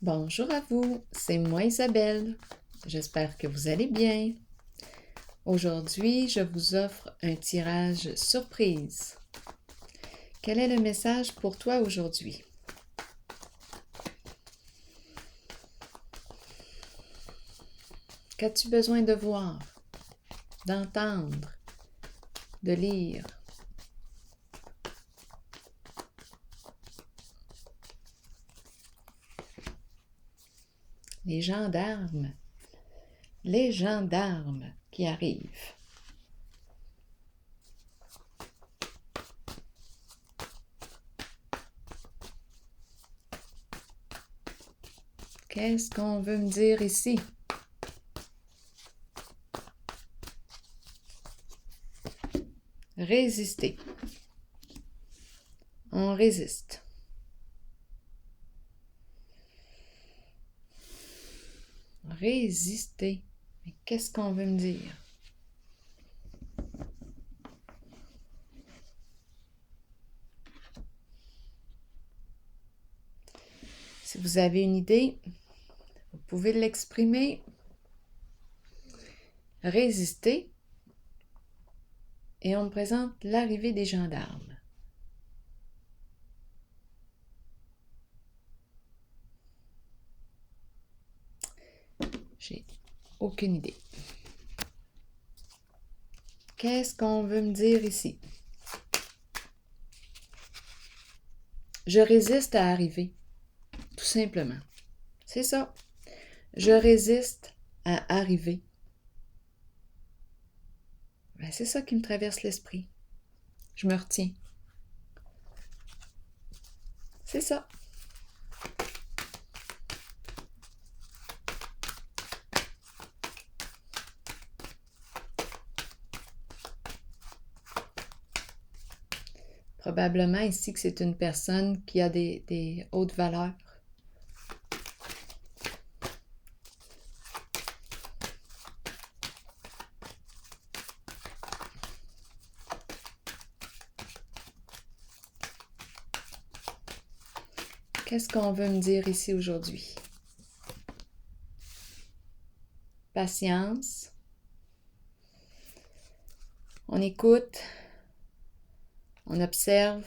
Bonjour à vous, c'est moi Isabelle. J'espère que vous allez bien. Aujourd'hui, je vous offre un tirage surprise. Quel est le message pour toi aujourd'hui? Qu'as-tu besoin de voir, d'entendre, de lire? Les gendarmes qui arrivent. Qu'est-ce qu'on veut me dire ici? Résister. On résiste. Résister. Mais qu'est-ce qu'on veut me dire? Si vous avez une idée, vous pouvez l'exprimer. Résister. Et on me présente l'arrivée des gendarmes. J'ai aucune idée. Qu'est-ce qu'on veut me dire ici? Je résiste à arriver, tout simplement. C'est ça. Je résiste à arriver. Ben, c'est ça qui me traverse l'esprit. Je me retiens. C'est ça. Probablement ici que c'est une personne qui a des hautes valeurs. Qu'est-ce qu'on veut me dire ici aujourd'hui? Patience. On écoute. On observe.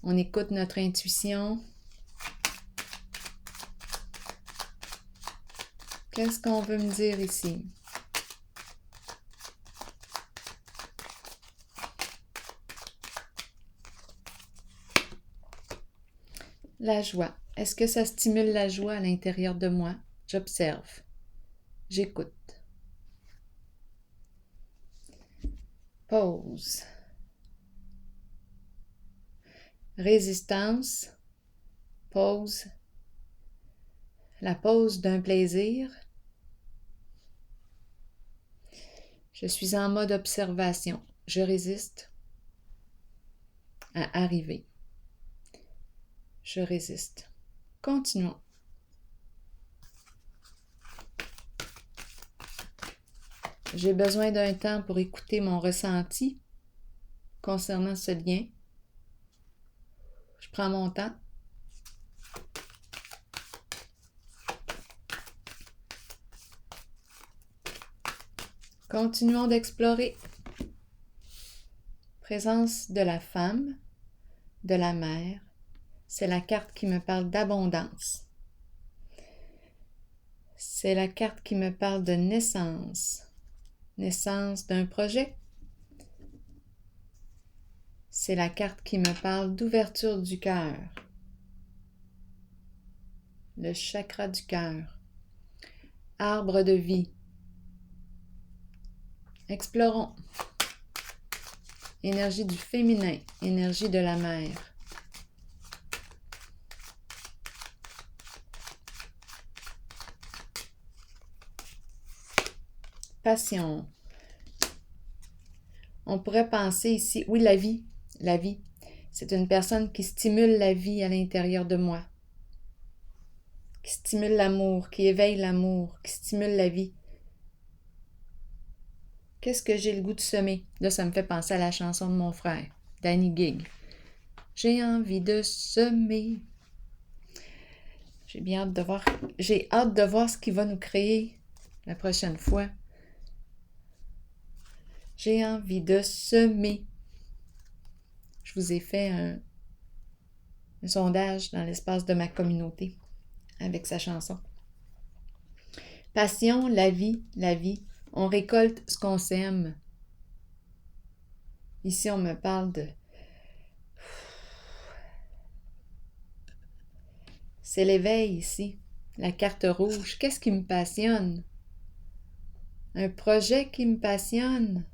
On écoute notre intuition. Qu'est-ce qu'on veut me dire ici? La joie. Est-ce que ça stimule la joie à l'intérieur de moi? J'observe. J'écoute. Pause. Résistance. Pause. La pause d'un plaisir. Je suis en mode observation. Je résiste à arriver. Je résiste. Continuons. J'ai besoin d'un temps pour écouter mon ressenti concernant ce lien. Je prends mon temps. Continuons d'explorer. Présence de la femme, de la mère. C'est la carte qui me parle d'abondance. C'est la carte qui me parle de naissance. Naissance d'un projet. C'est la carte qui me parle d'ouverture du cœur. Le chakra du cœur. Arbre de vie. Explorons. Énergie du féminin, énergie de la mère. Passion. On pourrait penser ici, oui, la vie. La vie. C'est une personne qui stimule la vie à l'intérieur de moi. Qui stimule l'amour, qui éveille l'amour, qui stimule la vie. Qu'est-ce que j'ai le goût de semer? Là, ça me fait penser à la chanson de mon frère, Danny Gigg. J'ai envie de semer. J'ai hâte de voir ce qu'il va nous créer la prochaine fois. J'ai envie de semer. Je vous ai fait un sondage dans l'espace de ma communauté avec sa chanson. Passion, la vie, on récolte ce qu'on sème. Ici, on me parle de... C'est l'éveil ici, la carte rouge. Qu'est-ce qui me passionne? Un projet qui me passionne.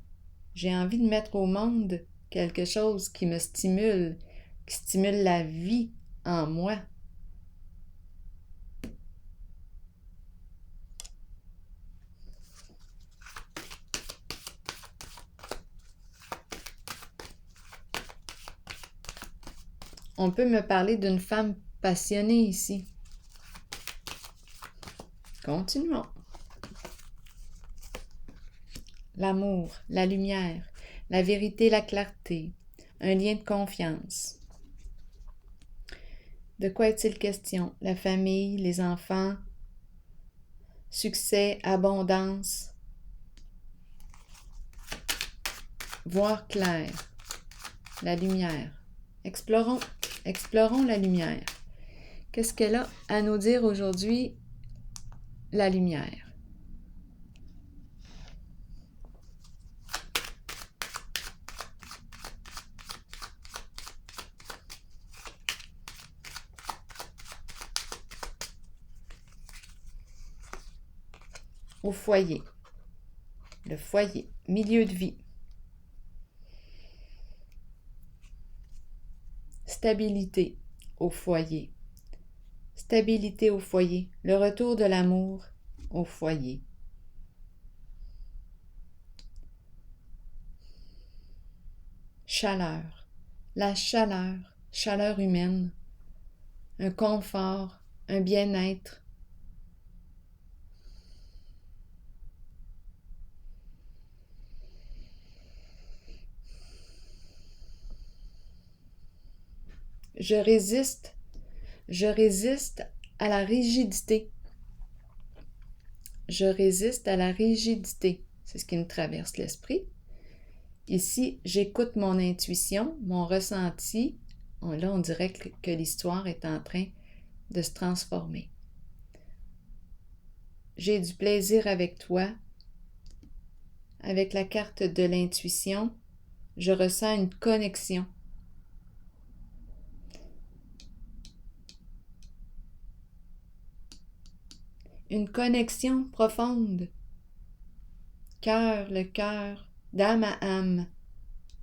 J'ai envie de mettre au monde quelque chose qui me stimule, qui stimule la vie en moi. On peut me parler d'une femme passionnée ici. Continuons. L'amour, la lumière, la vérité, la clarté, un lien de confiance. De quoi est-il question? La famille, les enfants, succès, abondance. Voir clair, la lumière. Explorons la lumière. Qu'est-ce qu'elle a à nous dire aujourd'hui, la lumière? Au foyer. Le foyer, milieu de vie. Stabilité au foyer. Stabilité au foyer. Le retour de l'amour au foyer. Chaleur. La chaleur humaine. Un confort, un bien-être. Je résiste à la rigidité. Je résiste à la rigidité. C'est ce qui me traverse l'esprit. Ici, j'écoute mon intuition, mon ressenti. Là, on dirait que l'histoire est en train de se transformer. J'ai du plaisir avec toi. Avec la carte de l'intuition, je ressens une connexion. Une connexion profonde. Le cœur, d'âme à âme.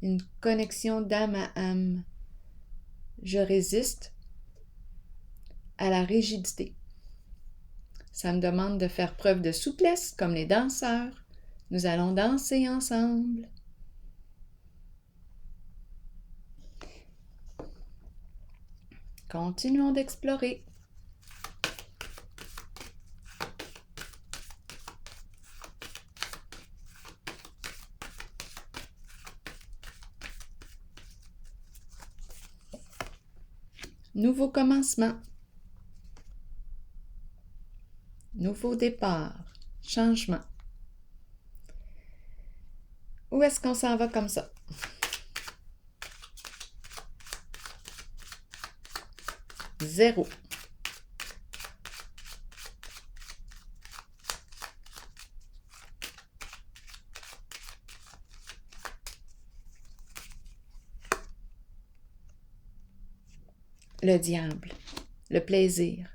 Une connexion d'âme à âme. Je résiste à la rigidité. Ça me demande de faire preuve de souplesse, comme les danseurs. Nous allons danser ensemble. Continuons d'explorer. Nouveau commencement. Nouveau départ. Changement. Où est-ce qu'on s'en va comme ça? Zéro. Le diable, le plaisir,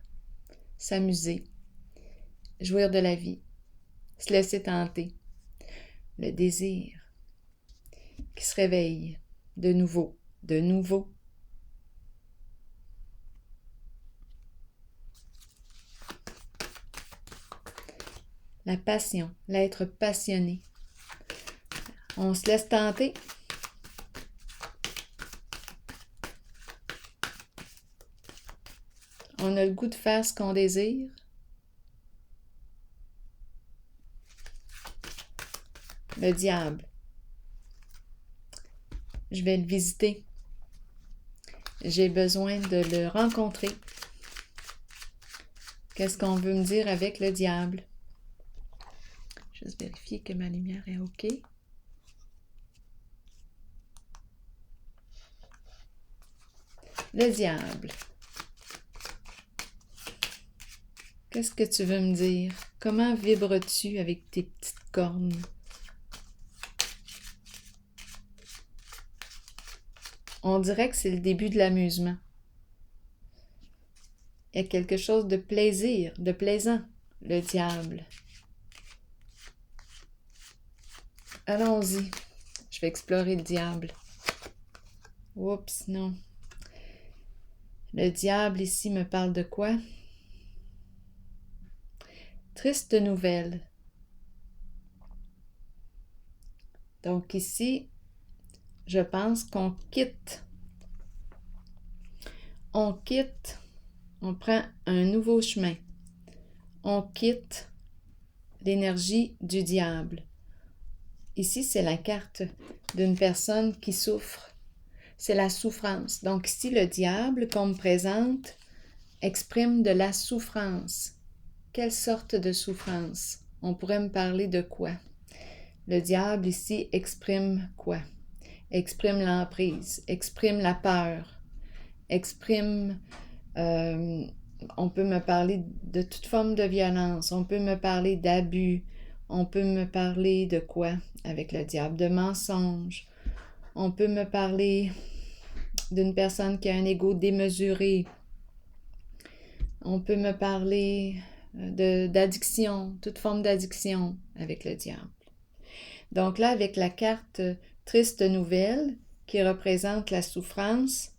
s'amuser, jouir de la vie, se laisser tenter, le désir qui se réveille de nouveau. La passion, l'être passionné. On se laisse tenter. On a le goût de faire ce qu'on désire. Le diable. Je vais le visiter. J'ai besoin de le rencontrer. Qu'est-ce qu'on veut me dire avec le diable? Juste vérifier que ma lumière est OK. Le diable. Qu'est-ce que tu veux me dire? Comment vibres-tu avec tes petites cornes? On dirait que c'est le début de l'amusement. Il y a quelque chose de plaisir, de plaisant, le diable. Allons-y. Je vais explorer le diable. Oups, non. Le diable ici me parle de quoi? Triste nouvelle. Donc ici, je pense qu'on quitte. On prend un nouveau chemin. On quitte l'énergie du diable. Ici, c'est la carte d'une personne qui souffre. C'est la souffrance. Donc ici, le diable qu'on me présente exprime de la souffrance. Quelle sorte de souffrance? On pourrait me parler de quoi? Le diable ici exprime quoi? Exprime l'emprise, exprime la peur, exprime... on peut me parler de toute forme de violence, on peut me parler d'abus, on peut me parler de quoi avec le diable? De mensonges. On peut me parler d'une personne qui a un ego démesuré. On peut me parler d'addiction, toute forme d'addiction avec le diable. Donc là, avec la carte Triste Nouvelle, qui représente la souffrance,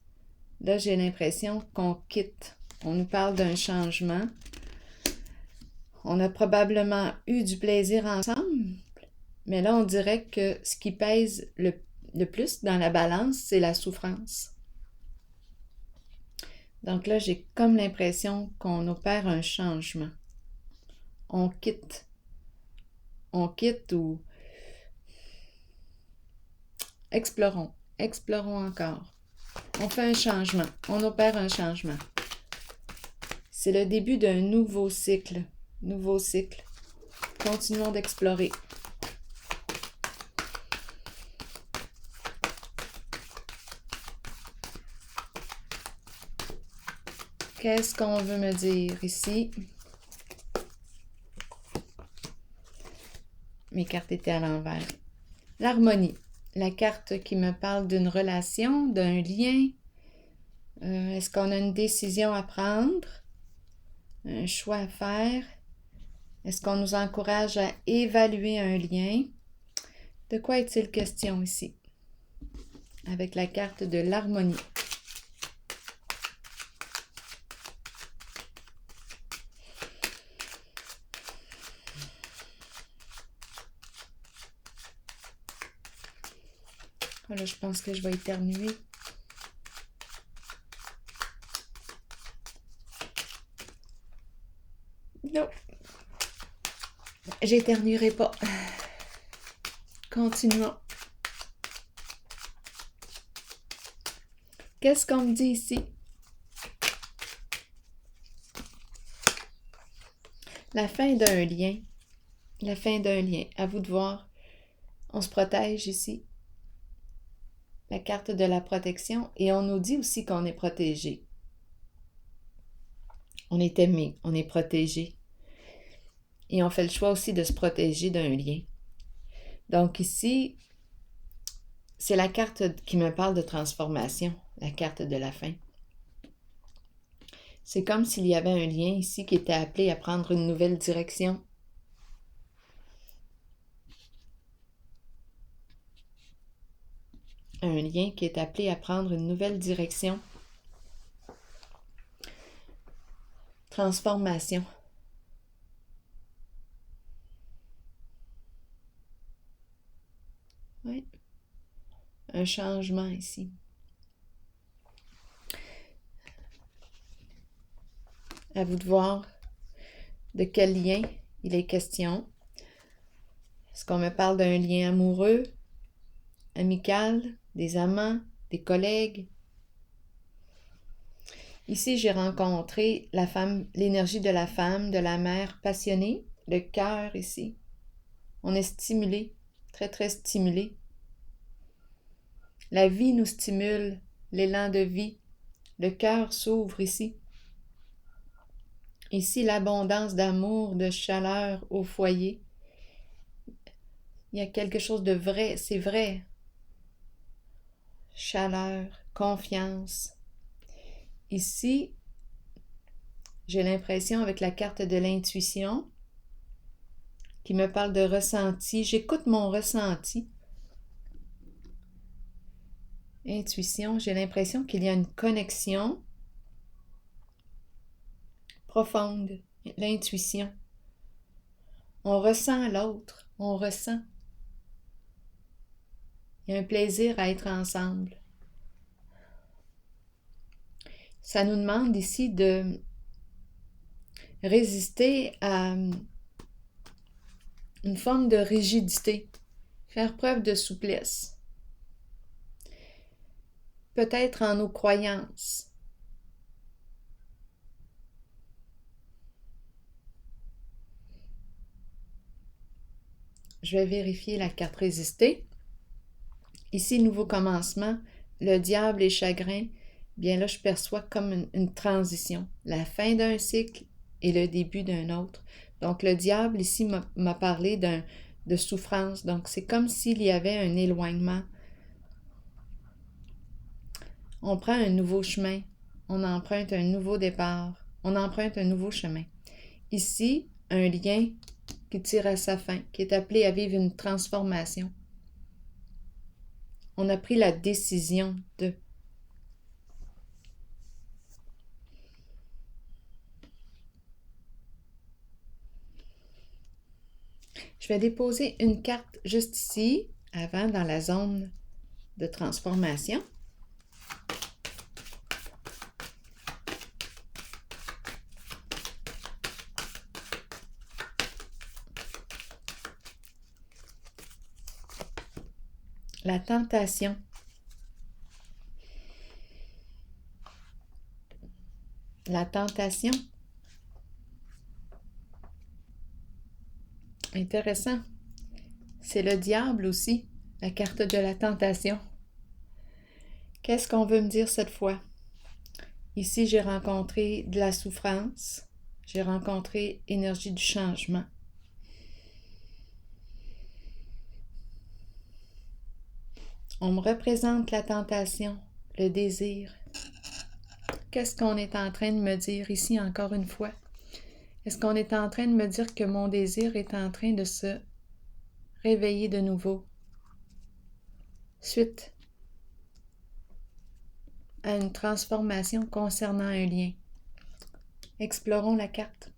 là, j'ai l'impression qu'on quitte. On nous parle d'un changement. On a probablement eu du plaisir ensemble, mais là, on dirait que ce qui pèse le plus dans la balance, c'est la souffrance. Donc là, j'ai comme l'impression qu'on opère un changement. On quitte. On quitte ou... Explorons encore. On fait un changement. On opère un changement. C'est le début d'un nouveau cycle. Nouveau cycle. Continuons d'explorer. Qu'est-ce qu'on veut me dire ici? Mes cartes étaient à l'envers. L'harmonie. La carte qui me parle d'une relation, d'un lien. Est-ce qu'on a une décision à prendre? Un choix à faire? Est-ce qu'on nous encourage à évaluer un lien? De quoi est-il question ici? Avec la carte de l'harmonie. Là, je pense que je vais éternuer. Non. J'éternuerai pas. Continuons. Qu'est-ce qu'on me dit ici? La fin d'un lien. La fin d'un lien. À vous de voir. On se protège ici. La carte de la protection. Et on nous dit aussi qu'on est protégé. On est aimé. On est protégé. Et on fait le choix aussi de se protéger d'un lien. Donc ici, c'est la carte qui me parle de transformation. La carte de la fin. C'est comme s'il y avait un lien ici qui était appelé à prendre une nouvelle direction. Un lien qui est appelé à prendre une nouvelle direction. Transformation. Oui. Un changement ici. À vous de voir de quel lien il est question. Est-ce qu'on me parle d'un lien amoureux, amical, des amants, des collègues? Ici, j'ai rencontré la femme, l'énergie de la mère passionnée, le cœur ici. On est stimulé, très très stimulé. La vie nous stimule, l'élan de vie. Le cœur s'ouvre ici. Ici, l'abondance d'amour, de chaleur au foyer. Il y a quelque chose de vrai, c'est vrai. Chaleur, confiance. Ici, j'ai l'impression avec la carte de l'intuition qui me parle de ressenti. J'écoute mon ressenti. Intuition, j'ai l'impression qu'il y a une connexion profonde. L'intuition. On ressent l'autre, on ressent. Il y a un plaisir à être ensemble. Ça nous demande ici de résister à une forme de rigidité, faire preuve de souplesse. Peut-être en nos croyances. Je vais vérifier la carte résister. Ici, nouveau commencement, le diable et chagrin. Bien là, je perçois comme une transition, la fin d'un cycle et le début d'un autre. Donc, le diable ici m'a parlé de souffrance. Donc, c'est comme s'il y avait un éloignement. On prend un nouveau chemin. On emprunte un nouveau départ. On emprunte un nouveau chemin. Ici, un lien qui tire à sa fin, qui est appelé à vivre une transformation. On a pris la décision de. Je vais déposer une carte juste ici, avant, dans la zone de transformation. La tentation. La tentation. Intéressant. C'est le diable aussi, la carte de la tentation. Qu'est-ce qu'on veut me dire cette fois? Ici, j'ai rencontré de la souffrance. J'ai rencontré énergie du changement. On me représente la tentation, le désir. Qu'est-ce qu'on est en train de me dire ici encore une fois? Est-ce qu'on est en train de me dire que mon désir est en train de se réveiller de nouveau? Suite à une transformation concernant un lien. Explorons la carte.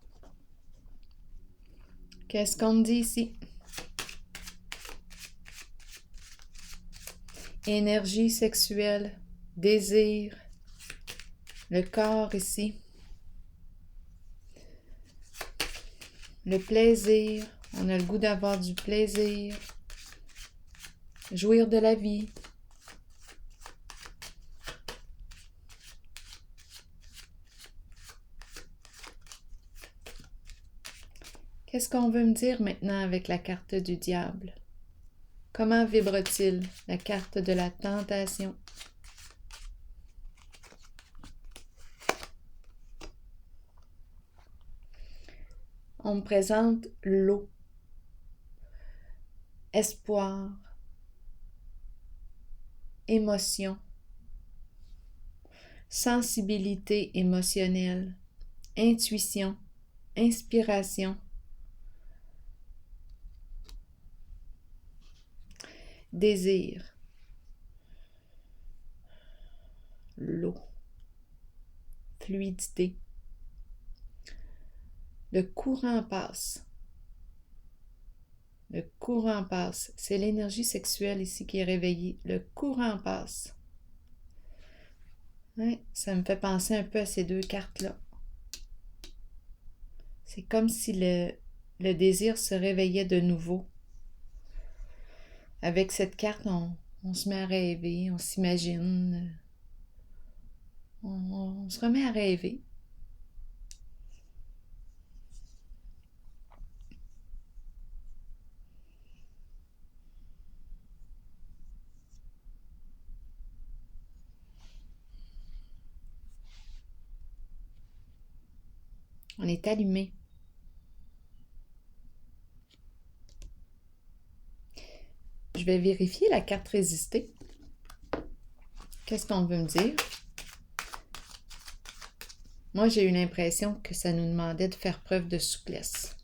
Qu'est-ce qu'on me dit ici? Énergie sexuelle, désir, le corps ici, le plaisir, on a le goût d'avoir du plaisir, jouir de la vie. Qu'est-ce qu'on veut me dire maintenant avec la carte du diable? Comment vibre-t-il, la carte de la tentation? On me présente l'eau, espoir, émotion, sensibilité émotionnelle, intuition, inspiration, désir, l'eau, fluidité. Le courant passe. Le courant passe. C'est l'énergie sexuelle ici qui est réveillée. Le courant passe. Ouais, ça me fait penser un peu à ces deux cartes-là. C'est comme si le désir se réveillait de nouveau. Avec cette carte, on se met à rêver, on s'imagine. On se remet à rêver. On est allumé. Je vais vérifier la carte résistée. Qu'est-ce qu'on veut me dire? Moi, j'ai eu l'impression que ça nous demandait de faire preuve de souplesse.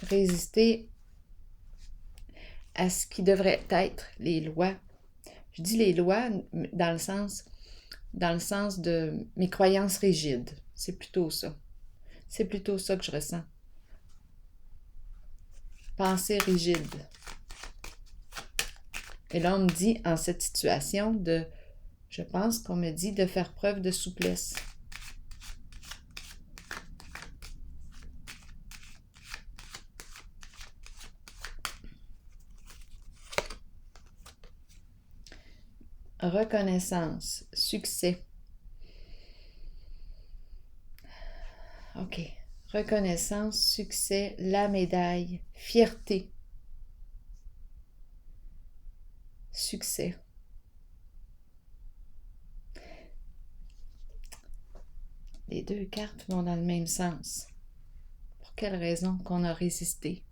Résister à ce qui devrait être les lois. Je dis les lois dans le sens de mes croyances rigides. C'est plutôt ça. C'est plutôt ça que je ressens. Pensée rigide. Et là, on me dit, en cette situation, je pense qu'on me dit de faire preuve de souplesse. Reconnaissance, succès. OK. Reconnaissance, succès, la médaille, fierté. Succès. Les deux cartes vont dans le même sens. Pour quelle raison qu'on a résisté?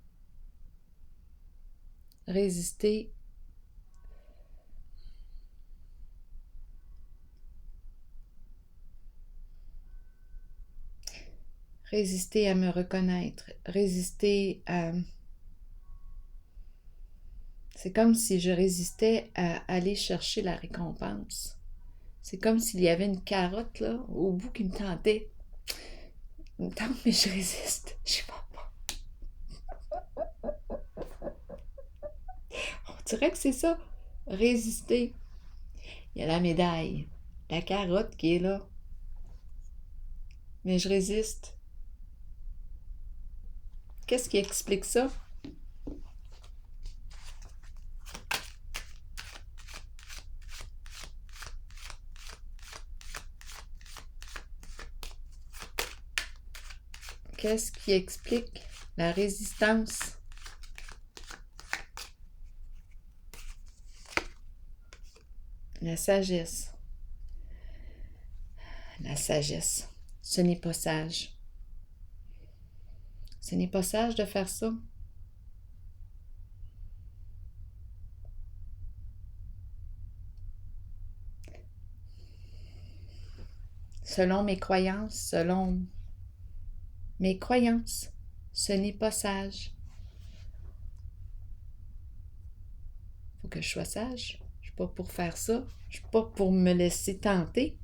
Résister. Résister à me reconnaître. Résister à... C'est comme si je résistais à aller chercher la récompense. C'est comme s'il y avait une carotte là, au bout qui me tentait. Il me tente, mais je résiste. Je sais pas. On dirait que c'est ça. Résister. Il y a la médaille. La carotte qui est là. Mais je résiste. Qu'est-ce qui explique ça? Qu'est-ce qui explique la résistance? La sagesse. La sagesse. Ce n'est pas sage. Ce n'est pas sage de faire ça. Selon mes croyances, ce n'est pas sage. Faut que je sois sage. Je suis pas pour faire ça. Je suis pas pour me laisser tenter.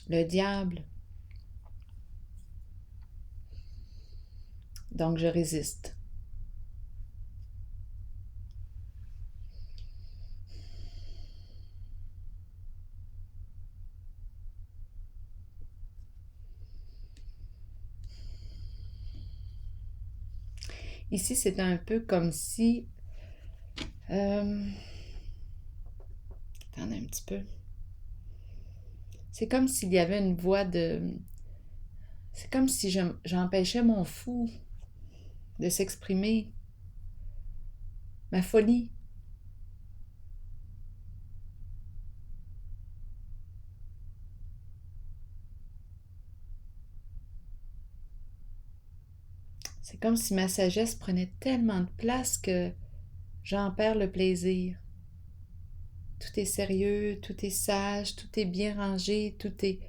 Le diable. Donc, je résiste. Ici, c'est un peu comme si... Attendez un petit peu. C'est comme s'il y avait une voix de... C'est comme si j'empêchais mon fou de s'exprimer. Ma folie. C'est comme si ma sagesse prenait tellement de place que j'en perds le plaisir. Tout est sérieux, tout est sage, tout est bien rangé, tout est...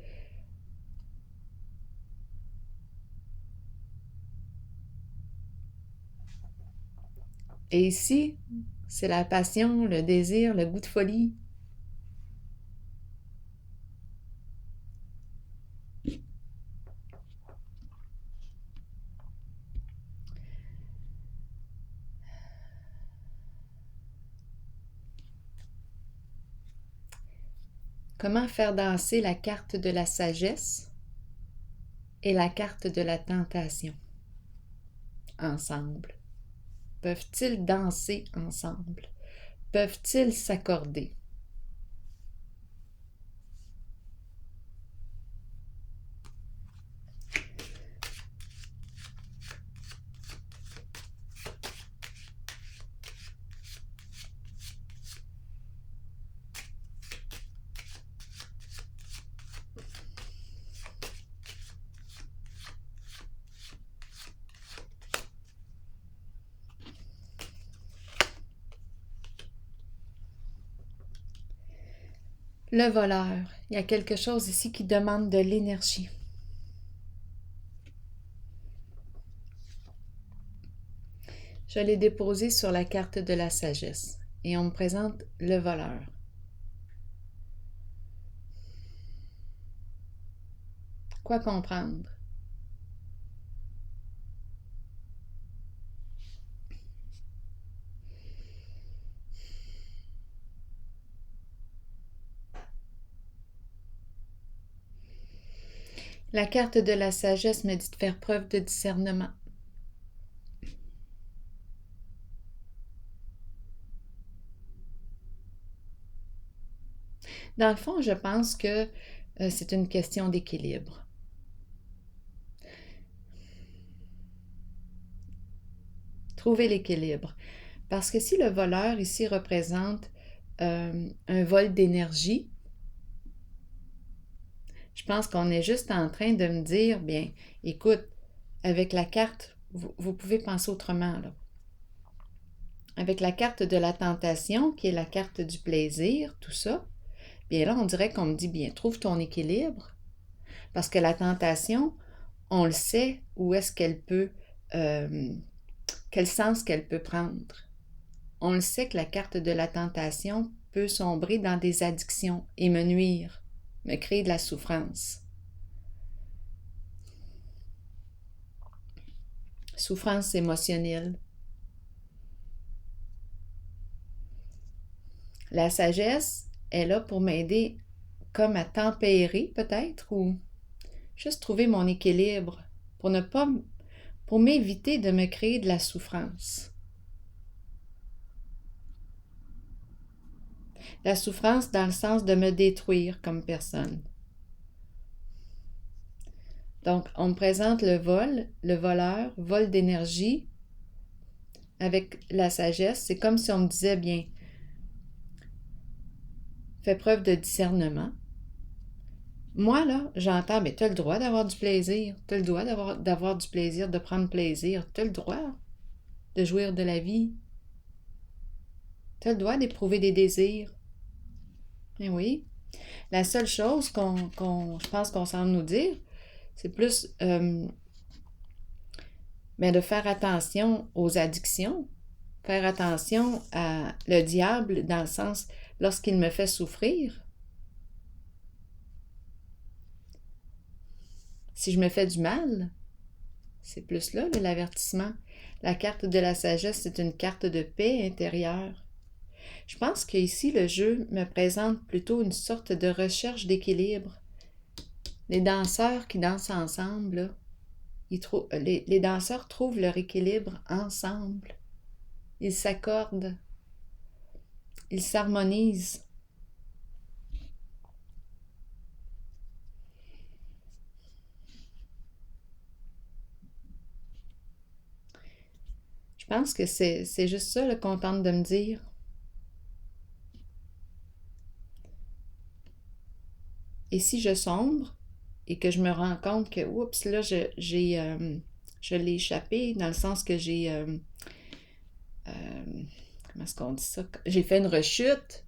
Et ici, c'est la passion, le désir, le goût de folie. Comment faire danser la carte de la sagesse et la carte de la tentation ensemble? Peuvent-ils danser ensemble? peuvent-ils s'accorder? Le voleur, il y a quelque chose ici qui demande de l'énergie. Je l'ai déposé sur la carte de la sagesse et on me présente le voleur. Quoi comprendre? La carte de la sagesse me dit de faire preuve de discernement. Dans le fond, je pense que c'est une question d'équilibre. Trouver l'équilibre. Parce que si le voleur ici représente un vol d'énergie, je pense qu'on est juste en train de me dire, bien, écoute, avec la carte, vous pouvez penser autrement, là. Avec la carte de la tentation, qui est la carte du plaisir, tout ça, bien là, on dirait qu'on me dit, bien, trouve ton équilibre. Parce que la tentation, on le sait où est-ce qu'elle peut, quel sens qu'elle peut prendre. On le sait que la carte de la tentation peut sombrer dans des addictions et me nuire, me créer de la souffrance. Souffrance émotionnelle. La sagesse est là pour m'aider comme à tempérer peut-être ou juste trouver mon équilibre pour m'éviter de me créer de la souffrance. La souffrance dans le sens de me détruire comme personne. Donc, on me présente le voleur, vol d'énergie avec la sagesse. C'est comme si on me disait, bien, fais preuve de discernement. Moi, là, j'entends, mais tu as le droit d'avoir du plaisir. Tu as le droit d'avoir du plaisir, de prendre plaisir. Tu as le droit de jouir de la vie. Tu as le droit d'éprouver des désirs. Eh oui. La seule chose je pense qu'on semble nous dire, c'est plus de faire attention aux addictions, faire attention à le diable dans le sens lorsqu'il me fait souffrir. Si je me fais du mal, c'est plus là l'avertissement. La carte de la sagesse, c'est une carte de paix intérieure. Je pense qu'ici, le jeu me présente plutôt une sorte de recherche d'équilibre. Les danseurs qui dansent ensemble, là, les danseurs trouvent leur équilibre ensemble. Ils s'accordent. Ils s'harmonisent. Je pense que c'est juste ça qu'on tente de me dire. Et si je sombre et que je me rends compte que, oups, là, je l'ai échappé, dans le sens que comment est-ce qu'on dit ça? J'ai fait une rechute,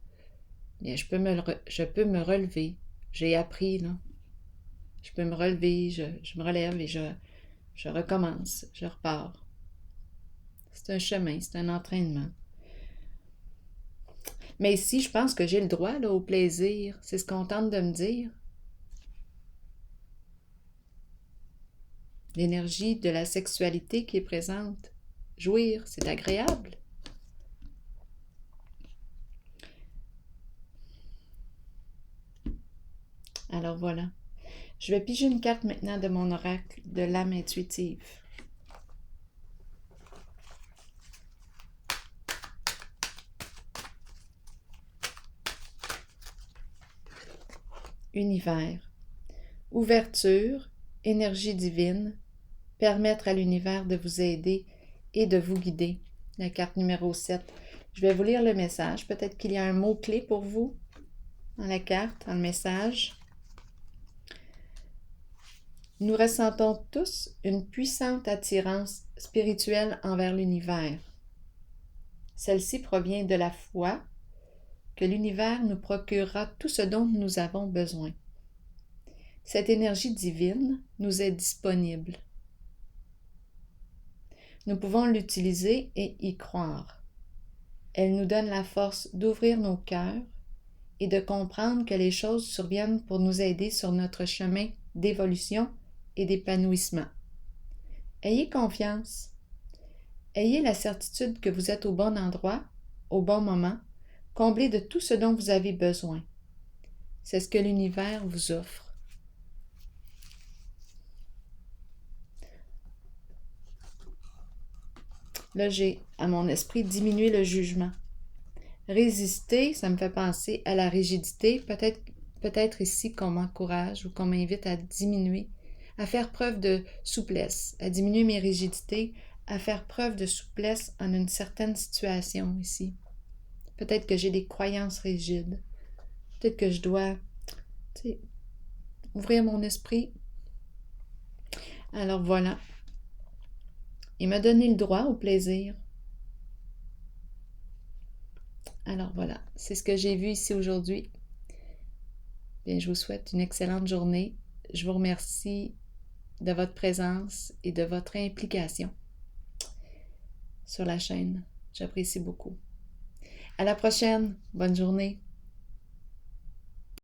bien, je peux me relever. J'ai appris, là. Je peux me relever, je me relève et je recommence, je repars. C'est un chemin, c'est un entraînement. Mais ici, je pense que j'ai le droit là, au plaisir. C'est ce qu'on tente de me dire. L'énergie de la sexualité qui est présente. Jouir, c'est agréable. Alors voilà. Je vais piger une carte maintenant de mon oracle de l'âme intuitive. univers. Ouverture, énergie divine, permettre à l'univers de vous aider et de vous guider. La carte numéro 7. Je vais vous lire le message. Peut-être qu'il y a un mot-clé pour vous dans la carte, dans le message. Nous ressentons tous une puissante attirance spirituelle envers l'univers. Celle-ci provient de la foi que l'univers nous procurera tout ce dont nous avons besoin. Cette énergie divine nous est disponible. Nous pouvons l'utiliser et y croire. Elle nous donne la force d'ouvrir nos cœurs et de comprendre que les choses surviennent pour nous aider sur notre chemin d'évolution et d'épanouissement. Ayez confiance. Ayez la certitude que vous êtes au bon endroit, au bon moment, comblé de tout ce dont vous avez besoin. C'est ce que l'univers vous offre. Là, j'ai à mon esprit diminué le jugement. Résister, ça me fait penser à la rigidité. Peut-être ici qu'on m'encourage ou qu'on m'invite à diminuer, à faire preuve de souplesse, à diminuer mes rigidités, à faire preuve de souplesse en une certaine situation ici. Peut-être que j'ai des croyances rigides. Peut-être que je dois ouvrir mon esprit. Alors voilà. Il m'a donné le droit au plaisir. Alors voilà, c'est ce que j'ai vu ici aujourd'hui. Bien, je vous souhaite une excellente journée. Je vous remercie de votre présence et de votre implication sur la chaîne. J'apprécie beaucoup. À la prochaine. Bonne journée.